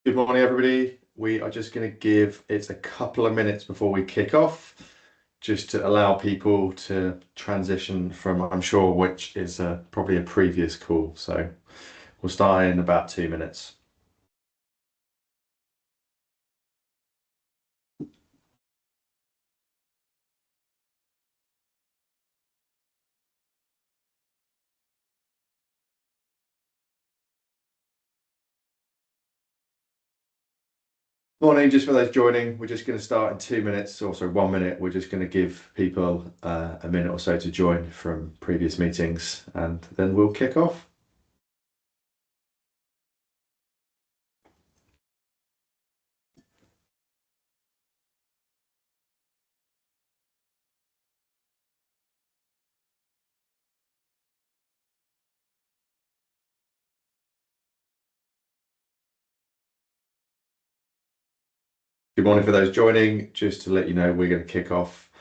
Good morning, everybody. We are just going to give it a couple of minutes before we kick off, just to allow people to transition from, I'm sure, which is probably a previous call. So we'll start in about 2 minutes. Morning, just for those joining, we're just going to start in 2 minutes, also 1 minute. We're just going to give people a minute or so to join from previous meetings, and then we'll kick off. Good morning for those joining. Just to let you know, we're going to kick off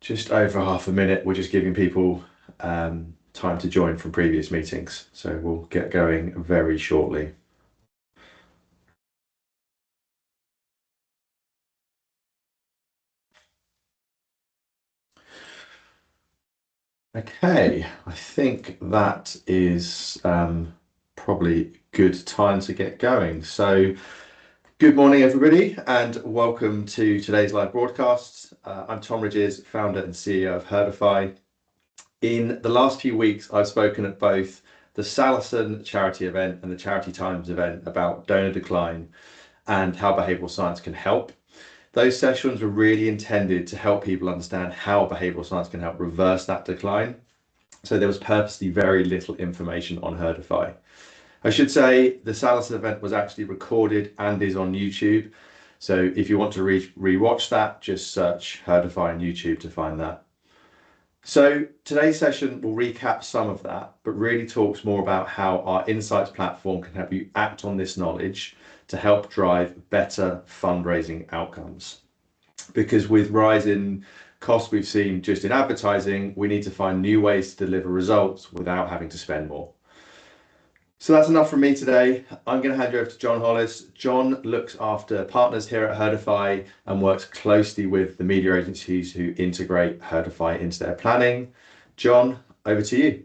just over half a minute. We're just giving people time to join from previous meetings. So we'll get going very shortly. Okay, I think that is probably good time to get going. So good morning, everybody, and welcome to today's live broadcast. I'm Tom Ridges, founder and CEO of Herdify. In the last few weeks, I've spoken at both the Salison charity event and the Charity Times event about donor decline and how behavioural science can help. Those sessions were really intended to help people understand how behavioural science can help reverse that decline. So there was purposely very little information on Herdify. I should say the Salison event was actually recorded and is on YouTube. So if you want to re-watch that, just search Herdify on YouTube to find that. So today's session will recap some of that, but really talks more about how our insights platform can help you act on this knowledge to help drive better fundraising outcomes. Because with rising costs we've seen just in advertising, we need to find new ways to deliver results without having to spend more. So that's enough from me today. I'm going to hand you over to John Hollis. John looks after partners here at Herdify and works closely with the media agencies who integrate Herdify into their planning. John, over to you.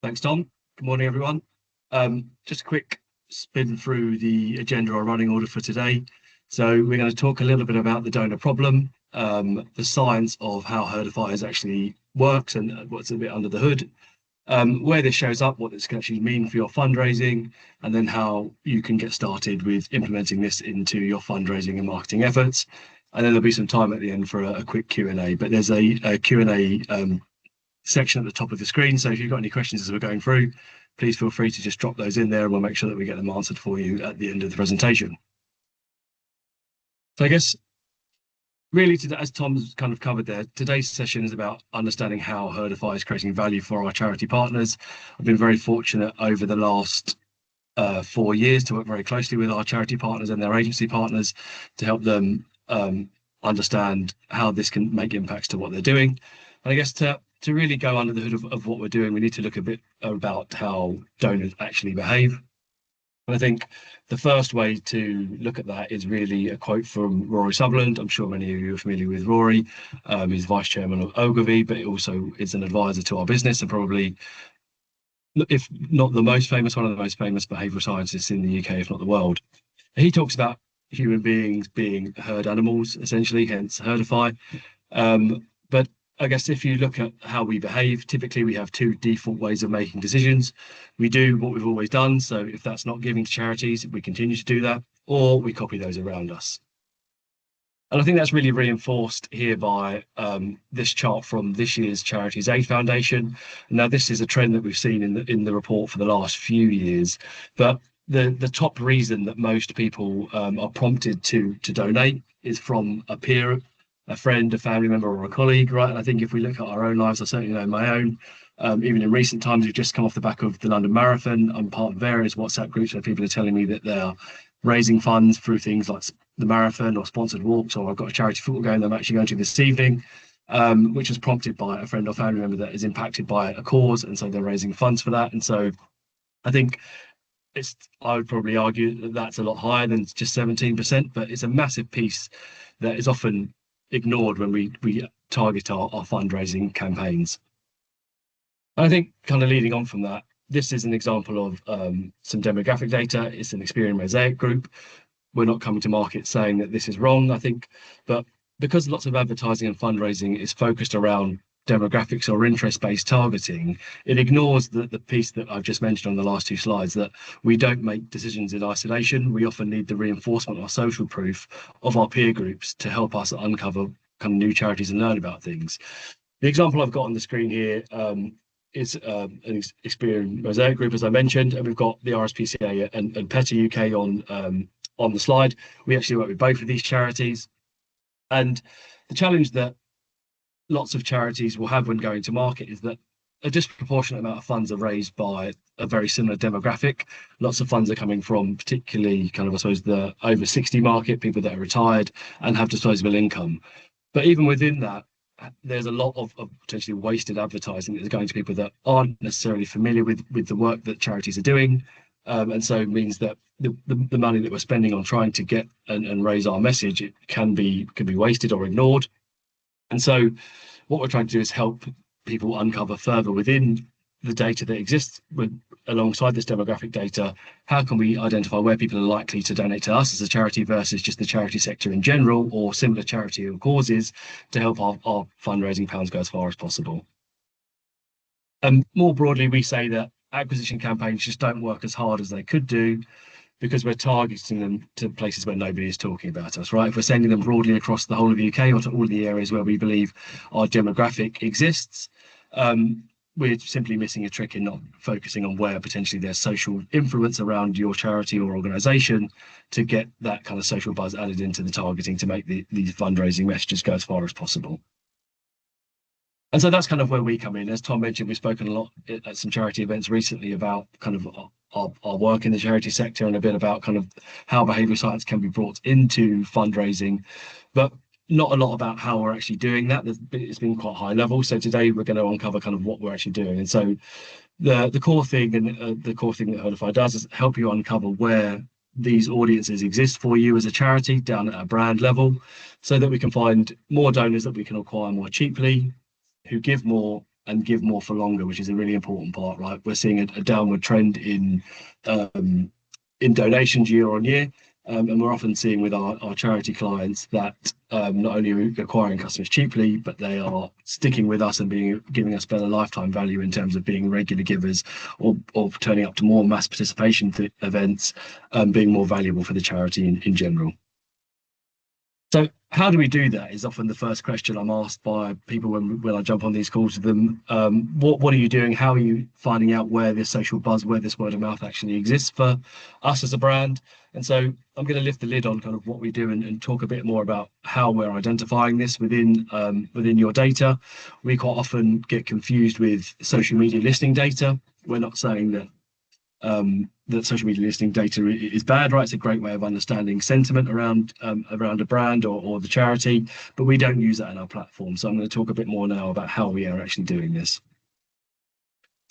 Thanks, Tom. Good morning, everyone. Just a quick spin through the agenda or running order for today. So we're going to talk a little bit about the donor problem, the science of how Herdify actually works and what's a bit under the hood, where this shows up, what this can actually mean for your fundraising, and then how you can get started with implementing this into your fundraising and marketing efforts. And then there'll be some time at the end for a quick Q&A, but there's a Q&A section at the top of the screen. So if you've got any questions as we're going through, please feel free to just drop those in there and we'll make sure that we get them answered for you at the end of the presentation. So I guess really, today, as Tom's kind of covered there, today's session is about understanding how Herdify is creating value for our charity partners. I've been very fortunate over the last 4 years to work very closely with our charity partners and their agency partners to help them understand how this can make impacts to what they're doing. And I guess to really go under the hood of what we're doing, we need to look a bit about how donors actually behave. And I think the first way to look at that is really a quote from Rory Sutherland. I'm sure many of you are familiar with Rory. He's vice chairman of Ogilvy, but he also is an advisor to our business and probably, if not the most famous, one of the most famous behavioural scientists in the UK, if not the world. He talks about human beings being herd animals, essentially, hence Herdify. But I guess if you look at how we behave, typically we have two default ways of making decisions. We do what we've always done. So if that's not giving to charities, we continue to do that, or we copy those around us. And I think that's really reinforced here by this chart from this year's Charities Aid Foundation. Now, this is a trend that we've seen in the report for the last few years. But the top reason that most people are prompted to donate is from a peer, a friend, a family member, or a colleague, right? And I think if we look at our own lives, I certainly know my own. Even in recent times, we've just come off the back of the London Marathon. I'm part of various WhatsApp groups where people are telling me that they're raising funds through things like the marathon or sponsored walks, or I've got a charity football game that I'm actually going to this evening, which was prompted by a friend or family member that is impacted by a cause, and so they're raising funds for that. And so I think I would probably argue that that's a lot higher than just 17%, but it's a massive piece that is often ignored when we target our fundraising campaigns. And I think kind of leading on from that, this is an example of some demographic data. It's an Experian Mosaic group. We're not coming to market saying that this is wrong, I think, but because lots of advertising and fundraising is focused around demographics or interest-based targeting, it ignores the piece that I've just mentioned on the last two slides, that we don't make decisions in isolation. We often need the reinforcement or social proof of our peer groups to help us uncover kind of new charities and learn about things. The example I've got on the screen here is an Experian Mosaic group, as I mentioned, and we've got the RSPCA and PETA UK on the slide. We actually work with both of these charities. And the challenge that lots of charities will have when going to market is that a disproportionate amount of funds are raised by a very similar demographic. Lots of funds are coming from particularly kind of, I suppose, the over 60 market, people that are retired and have disposable income. But even within that, there's a lot of potentially wasted advertising that is going to people that aren't necessarily familiar with the work that charities are doing. And so it means that the money that we're spending on trying to get and raise our message, it can be wasted or ignored. And so what we're trying to do is help people uncover further within the data that exists alongside this demographic data. How can we identify where people are likely to donate to us as a charity versus just the charity sector in general, or similar charity or causes, to help our fundraising pounds go as far as possible? And more broadly, we say that acquisition campaigns just don't work as hard as they could do, because we're targeting them to places where nobody is talking about us, right? If we're sending them broadly across the whole of the UK or to all the areas where we believe our demographic exists, we're simply missing a trick in not focusing on where potentially there's social influence around your charity or organisation to get that kind of social buzz added into the targeting to make these fundraising messages go as far as possible. And so that's kind of where we come in. As Tom mentioned, we've spoken a lot at some charity events recently about kind of our work in the charity sector and a bit about kind of how behavioural science can be brought into fundraising, but not a lot about how we're actually doing that. It's been quite high level. So today we're going to uncover kind of what we're actually doing. And so the core thing and the core thing that Herdify does is help you uncover where these audiences exist for you as a charity down at a brand level, so that we can find more donors that we can acquire more cheaply, who give more and give more for longer, which is a really important part, right? We're seeing a downward trend in donations year on year, and we're often seeing with our charity clients that not only are we acquiring customers cheaply, but they are sticking with us and giving us better lifetime value in terms of being regular givers or turning up to more mass participation events, being more valuable for the charity in general. So how do we do that is often the first question I'm asked by people when I jump on these calls with them. What are you doing? How are you finding out where this social buzz, where this word of mouth actually exists for us as a brand? And so I'm going to lift the lid on kind of what we do and talk a bit more about how we're identifying this within your data. We quite often get confused with social media listening data. We're not saying that that social media listening data is bad, right? It's a great way of understanding sentiment around a brand or the charity, but we don't use that in our platform. So I'm going to talk a bit more now about how we are actually doing this.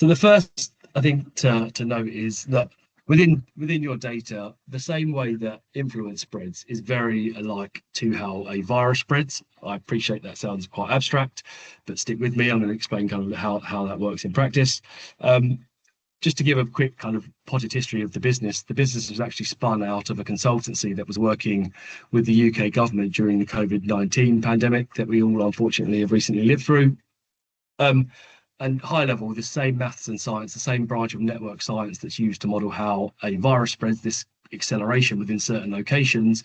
So the first, I think, to note is that within your data, the same way that influence spreads is very alike to how a virus spreads. I appreciate that sounds quite abstract, but stick with me. I'm going to explain kind of how that works in practice. Just to give a quick kind of potted history of the business was actually spun out of a consultancy that was working with the UK government during the COVID-19 pandemic that we all unfortunately have recently lived through. And high level, the same maths and science, the same branch of network science that's used to model how a virus spreads, this acceleration within certain locations,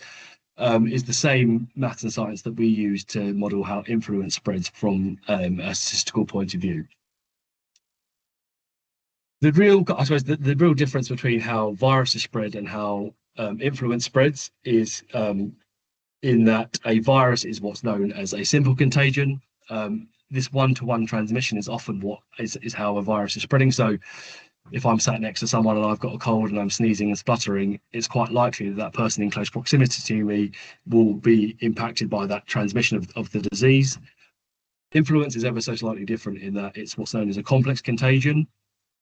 is the same maths and science that we use to model how influence spreads from a statistical point of view. I suppose the real difference between how viruses spread and how influence spreads is in that a virus is what's known as a simple contagion. This one-to-one transmission is often what is how a virus is spreading. So if I'm sat next to someone and I've got a cold and I'm sneezing and spluttering, it's quite likely that that person in close proximity to me will be impacted by that transmission of the disease. Influence is ever so slightly different in that it's what's known as a complex contagion.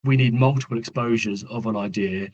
We need multiple exposures of an idea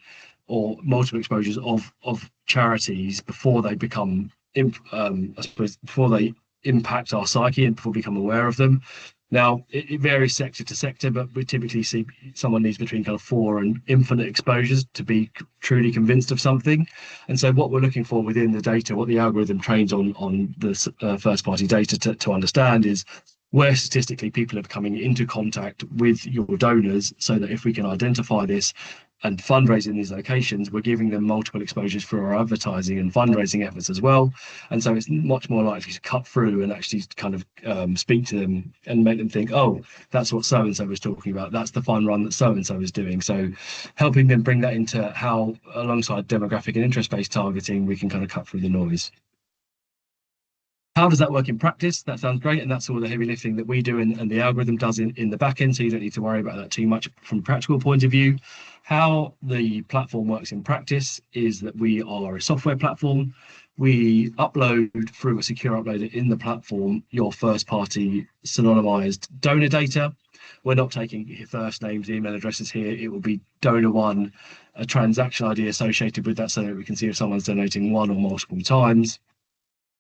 or multiple exposures of charities before they become, I suppose, before they impact our psyche and before we become aware of them. Now, it varies sector to sector, but we typically see someone needs between kind of 4 and infinite exposures to be truly convinced of something. And so what we're looking for within the data, what the algorithm trains on the first party data to understand is where statistically people are coming into contact with your donors, so that if we can identify this and fundraise in these locations, we're giving them multiple exposures for our advertising and fundraising efforts as well. And so it's much more likely to cut through and actually kind of speak to them and make them think, oh, that's what so and so was talking about, that's the fun run that so and so is doing. So helping them bring that into how, alongside demographic and interest-based targeting, we can kind of cut through the noise. How does that work in practice? That sounds great, and that's all the heavy lifting that we do and the algorithm does in the back end, so you don't need to worry about that too much from a practical point of view. How the platform works in practice is that we are a software platform. We upload through a secure uploader in the platform your first party synonymized donor data. We're not taking your first names, email addresses here. It will be donor one, a transaction ID associated with that, so that we can see if someone's donating one or multiple times.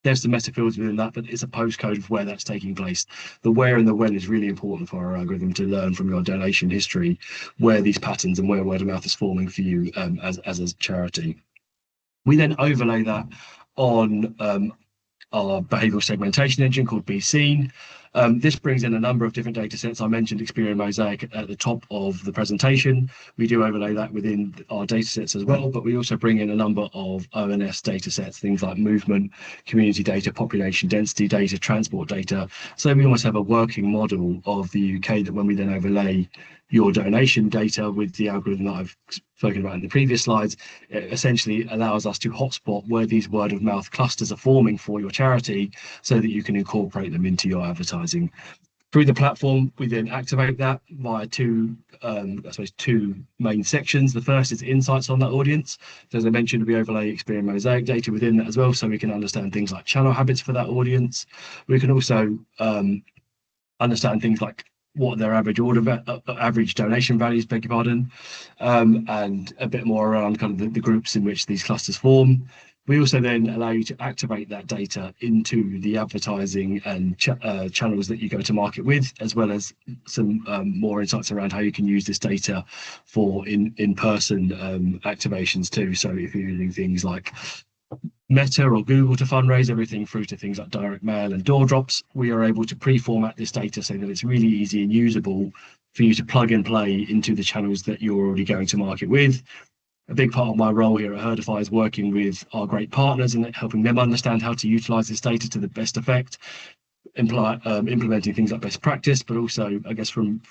There's some meta fields within that, but it's a postcode of where that's taking place. The where and the when is really important for our algorithm to learn from your donation history, where these patterns and where word of mouth is forming for you as a charity. We then overlay that on our behavioural segmentation engine called BSeen. This brings in a number of different data sets. I mentioned Experian Mosaic at the top of the presentation. We do overlay that within our data sets as well, but we also bring in a number of ONS data sets, things like movement, community data, population density data, transport data. So we almost have a working model of the UK that when we then overlay your donation data with the algorithm that I've spoken about in the previous slides, it essentially allows us to hotspot where these word of mouth clusters are forming for your charity, so that you can incorporate them into your advertising. Through the platform, we then activate that via two main sections. The first is insights on that audience. So as I mentioned, we overlay Experian Mosaic data within that as well, so we can understand things like channel habits for that audience. We can also understand things like what their average donation values, beg your pardon, and a bit more around kind of the groups in which these clusters form. We also then allow you to activate that data into the advertising and channels that you go to market with, as well as some more insights around how you can use this data for in-person activations too. So if you're using things like Meta or Google to fundraise, everything through to things like direct mail and door drops, we are able to pre-format this data so that it's really easy and usable for you to plug and play into the channels that you're already going to market with. A big part of my role here at Herdify is working with our great partners and helping them understand how to utilize this data to the best effect, implementing things like best practice, but also, I guess, from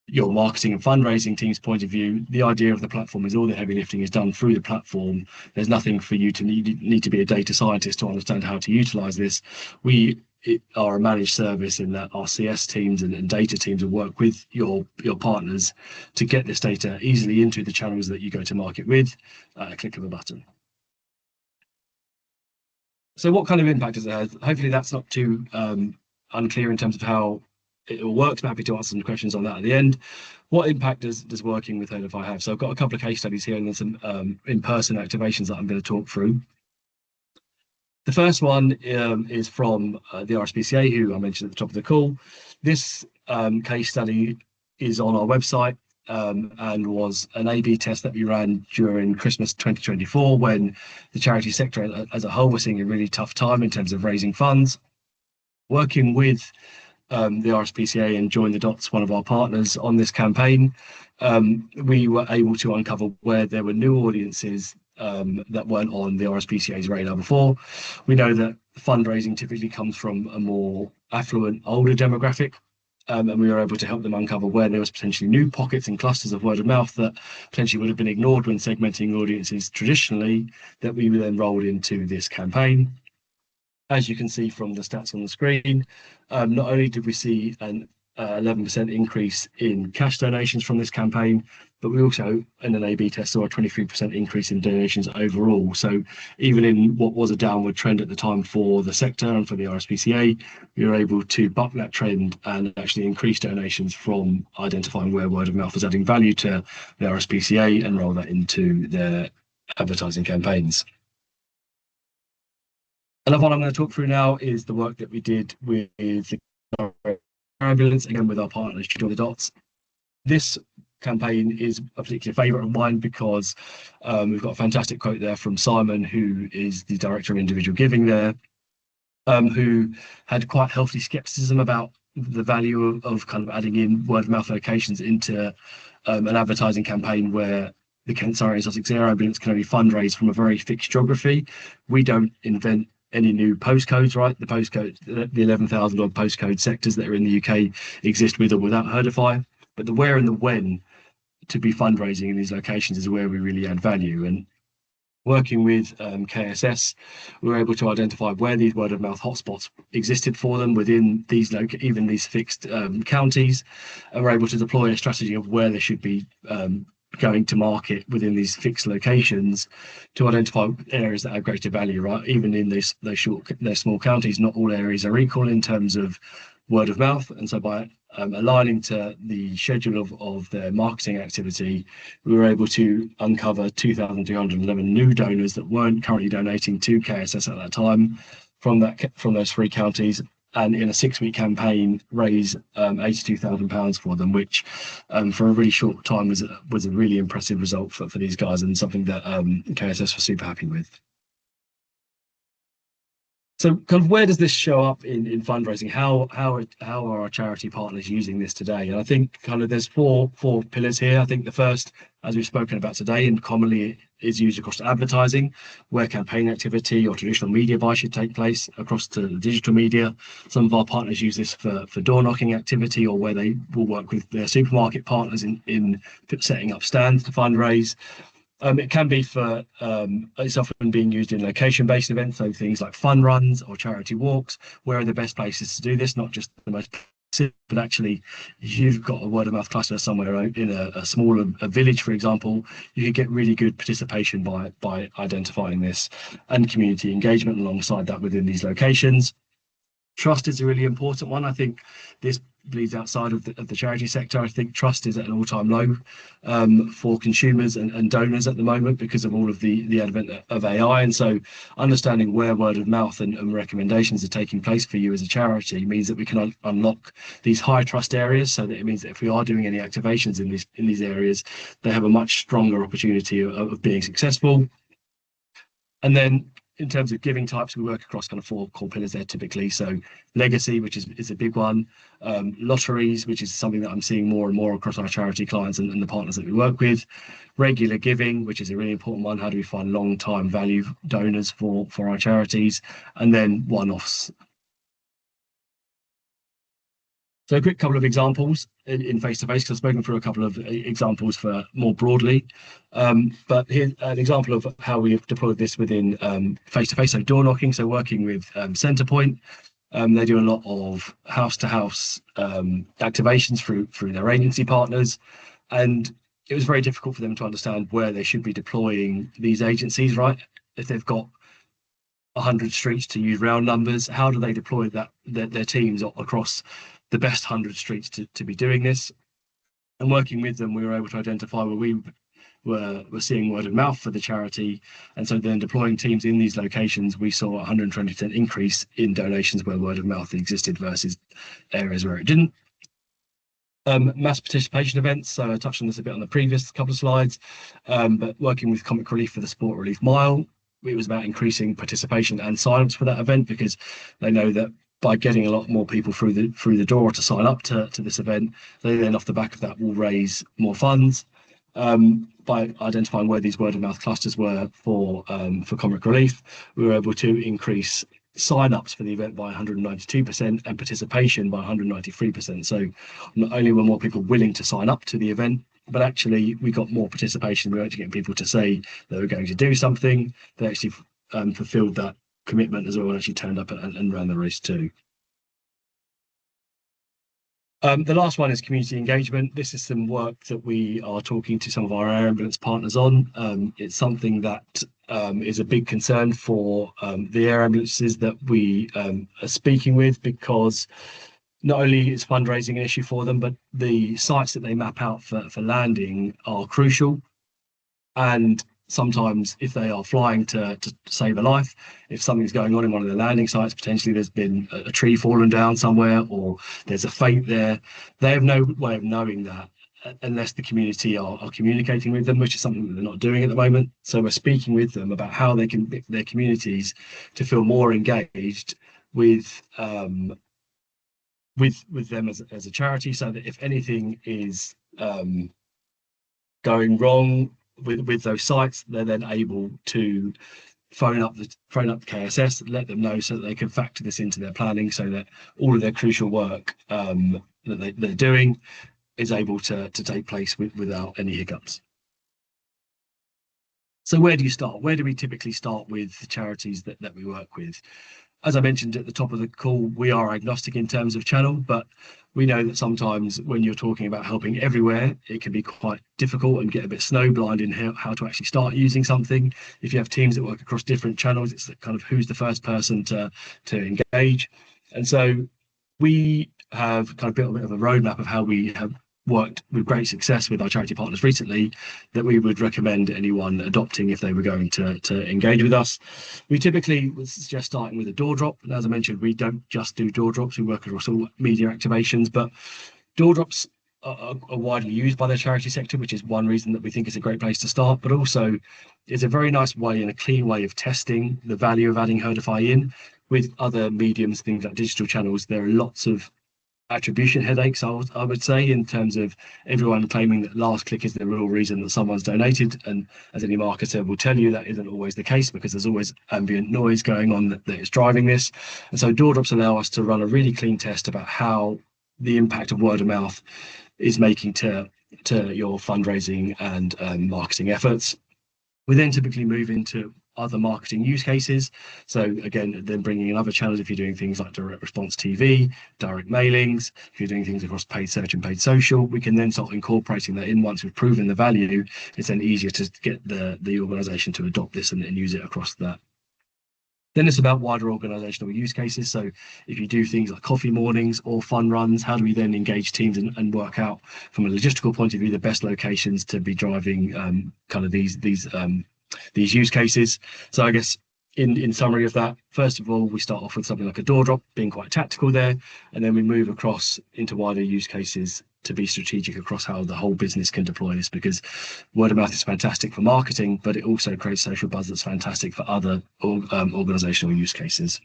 your marketing and fundraising team's point of view, the idea of the platform is all the heavy lifting is done through the platform. There's nothing for you to need to be a data scientist to understand how to utilize this. We are a managed service in that our CS teams and data teams will work with your partners to get this data easily into the channels that you go to market with at a click of a button. So what kind of impact does it have? Hopefully that's not too unclear in terms of how it all works. I'm happy to answer some questions on that at the end. What impact does working with Herdify have? So I've got a couple of case studies here and then some in-person activations that I'm going to talk through. The first one is from the RSPCA, who I mentioned at the top of the call. This case study is on our website and was an A/B test that we ran during Christmas 2024, when the charity sector as a whole was seeing a really tough time in terms of raising funds. Working with the RSPCA and Join the Dots, one of our partners on this campaign, we were able to uncover where there were new audiences that weren't on the RSPCA's radar before. We know that fundraising typically comes from a more affluent, older demographic, and we were able to help them uncover where there was potentially new pockets and clusters of word of mouth that potentially would have been ignored when segmenting audiences traditionally, that we then rolled into this campaign. As you can see from the stats on the screen, not only did we see an 11% increase in cash donations from this campaign, but we also, in an A/B test, saw a 23% increase in donations overall. So even in what was a downward trend at the time for the sector and for the RSPCA, we were able to buck that trend and actually increase donations from identifying where word of mouth was adding value to the RSPCA and roll that into their advertising campaigns. Another one I'm going to talk through now is the work that we did with the ambulance, again with our partners, Join the Dots. This campaign is a particular favourite of mine because we've got a fantastic quote there from Simon, who is the director of individual giving there, who had quite healthy scepticism about the value of kind of adding in word of mouth locations into an advertising campaign where the Kent, Surrey and Sussex Air Ambulance can only fundraise from a very fixed geography. We don't invent any new postcodes, right? The postcode, the 11,000 odd postcode sectors that are in the UK exist with or without Herdify, but the where and the when to be fundraising in these locations is where we really add value. And working with KSS, we were able to identify where these word of mouth hotspots existed for them within these even these fixed counties, and we're able to deploy a strategy of where they should be going to market within these fixed locations to identify areas that have greater value, right? Even in those small counties, not all areas are equal in terms of word of mouth. And so by aligning to the schedule of their marketing activity, we were able to uncover 2,211 new donors that weren't currently donating to KSS at that time from those three counties, and in a 6-week campaign raise £82,000 for them, which for a really short time was a really impressive result for these guys, and something that KSS was super happy with. So kind of where does this show up in fundraising? How are our charity partners using this today? And I think kind of there's four pillars here. I think the first, as we've spoken about today, and commonly is used across advertising, where campaign activity or traditional media buy should take place across to digital media. Some of our partners use this for door knocking activity, or where they will work with their supermarket partners in setting up stands to fundraise. It can be for, it's often being used in location-based events, so things like fun runs or charity walks. Where are the best places to do this? Not just the most, but actually, if you've got a word of mouth cluster somewhere in a smaller village, for example, you could get really good participation by identifying this, and community engagement alongside that within these locations. Trust is a really important one. I think this bleeds outside of the charity sector. I think trust is at an all-time low for consumers and donors at the moment because of all of the advent of AI. And so understanding where word of mouth and recommendations are taking place for you as a charity means that we can unlock these high trust areas, so that it means that if we are doing any activations in these areas, they have a much stronger opportunity of being successful. And then in terms of giving types, we work across kind of 4 core pillars there typically. So legacy, which is a big one, lotteries, which is something that I'm seeing more and more across our charity clients and the partners that we work with, regular giving, which is a really important one. How do we find long-time value donors for our charities? And then one-offs. So a quick couple of examples in face-to-face, because I've spoken through a couple of examples for more broadly. But here's an example of how we've deployed this within face-to-face, so door knocking, so working with Centrepoint. They do a lot of house-to-house activations through their agency partners. And it was very difficult for them to understand where they should be deploying these agencies, right? If they've got 100 streets, to use round numbers, how do they deploy their teams across the best 100 streets to be doing this? And working with them, we were able to identify where we were seeing word of mouth for the charity, and so then deploying teams in these locations, we saw a 120% increase in donations where word of mouth existed versus areas where it didn't. Mass participation events, so I touched on this a bit on the previous couple of slides, but working with Comic Relief for the Sport Relief Mile, it was about increasing participation and sign-ups for that event, because they know that by getting a lot more people through the door to sign up to this event, they then off the back of that will raise more funds. By identifying where these word of mouth clusters were for Comic Relief, we were able to increase sign-ups for the event by 192% and participation by 193%. So not only were more people willing to sign up to the event, but actually we got more participation. We were actually getting people to say they were going to do something. They actually fulfilled that commitment as well, and actually turned up and ran the race too. The last one is community engagement. This is some work that we are talking to some of our air ambulance partners on. It's something that is a big concern for the air ambulances that we are speaking with, because not only is fundraising an issue for them, but the sites that they map out for landing are crucial. And sometimes, if they are flying to save a life, if something's going on in one of the landing sites, potentially there's been a tree fallen down somewhere, or there's a fate there, they have no way of knowing that unless the community are communicating with them, which is something that they're not doing at the moment. So we're speaking with them about how they can get their communities to feel more engaged with with them as a charity, so that if anything is going wrong with those sites, they're then able to phone up the KSS, let them know, so that they can factor this into their planning, so that all of their crucial work that they're doing is able to take place without any hiccups. So where do you start? Where do we typically start with the charities that we work with? As I mentioned at the top of the call, we are agnostic in terms of channel, but we know that sometimes when you're talking about helping everywhere, it can be quite difficult and get a bit snowblind in how to actually start using something. If you have teams that work across different channels, it's kind of who's the first person to engage. And so we have kind of built a bit of a roadmap of how we have worked with great success with our charity partners recently, that we would recommend anyone adopting if they were going to engage with us. We typically would suggest starting with a door drop. And as I mentioned, we don't just do door drops, we work across all media activations, but door drops are widely used by the charity sector, which is one reason that we think it's a great place to start, but also it's a very nice way and a clean way of testing the value of adding Herdify in. With other mediums, things like digital channels, there are lots of attribution headaches, I would say, in terms of everyone claiming that last click is the real reason that someone's donated. And as any marketer will tell you, that isn't always the case, because there's always ambient noise going on that is driving this. And so door drops allow us to run a really clean test about how the impact of word of mouth is making to your fundraising and marketing efforts. We then typically move into other marketing use cases. So again, then bringing in other channels, if you're doing things like direct response TV, direct mailings, if you're doing things across paid search and paid social, we can then start incorporating that in. Once we've proven the value, it's then easier to get the organization to adopt this and use it across that. Then it's about wider organizational use cases. So if you do things like coffee mornings or fun runs, how do we then engage teams and work out from a logistical point of view the best locations to be driving kind of these use cases? So I guess in summary of that, first of all, we start off with something like a door drop, being quite tactical there, and then we move across into wider use cases to be strategic across how the whole business can deploy this, because word of mouth is fantastic for marketing, but it also creates social buzz that's fantastic for other organizational use cases.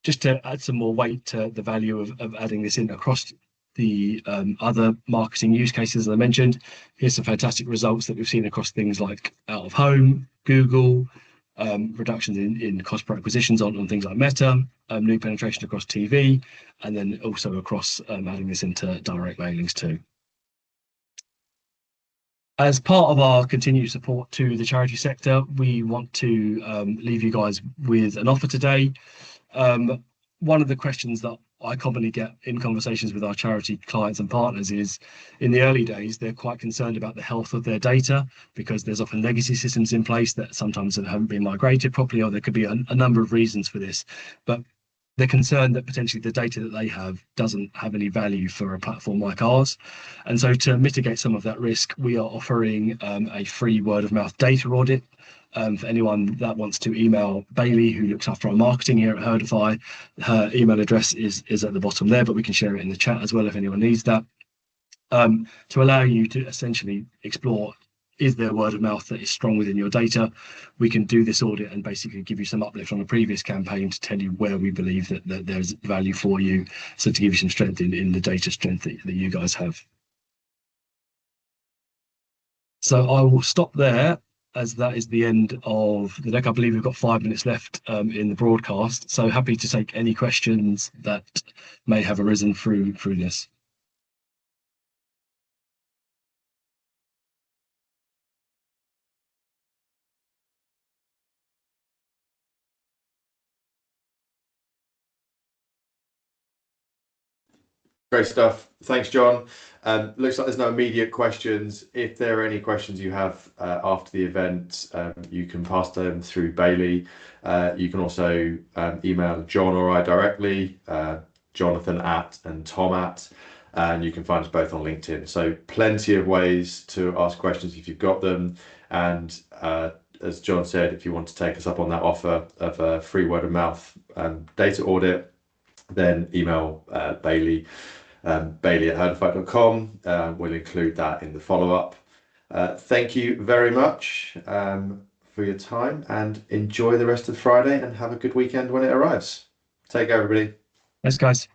Just to add some more weight to the value of adding this in across the other marketing use cases, as I mentioned, here's some fantastic results that we've seen across things like out of home, Google, reductions in cost per acquisitions on things like Meta, new penetration across TV, and then also across adding this into direct mailings too. As part of our continued support to the charity sector, we want to leave you guys with an offer today. One of the questions that I commonly get in conversations with our charity clients and partners is, in the early days, they're quite concerned about the health of their data, because there's often legacy systems in place that sometimes haven't been migrated properly, or there could be a number of reasons for this. But they're concerned that potentially the data that they have doesn't have any value for a platform like ours. And so to mitigate some of that risk, we are offering a free word of mouth data audit. For anyone that wants to email Bailey, who looks after our marketing here at Herdify, her email address is at the bottom there, but we can share it in the chat as well if anyone needs that, to allow you to essentially explore, is there word of mouth that is strong within your data? We can do this audit and basically give you some uplift on a previous campaign to tell you where we believe that there's value for you, so to give you some strength in the data strength that you guys have. So I will stop there, as that is the end of the deck. I believe we've got 5 minutes left in the broadcast, so happy to take any questions that may have arisen through this. Great stuff. Thanks, John. Looks like there's no immediate questions. If there are any questions you have after the event, you can pass them through Bailey. You can also email John or I directly, Jonathan at and Tom at, and you can find us both on LinkedIn. So plenty of ways to ask questions if you've got them. And as John said, if you want to take us up on that offer of a free word of mouth data audit, then email Bailey. Bailey at herdify.com. We'll include that in the follow-up. Thank you very much for your time, and enjoy the rest of Friday and have a good weekend when it arrives. Take care, everybody. Thanks, guys.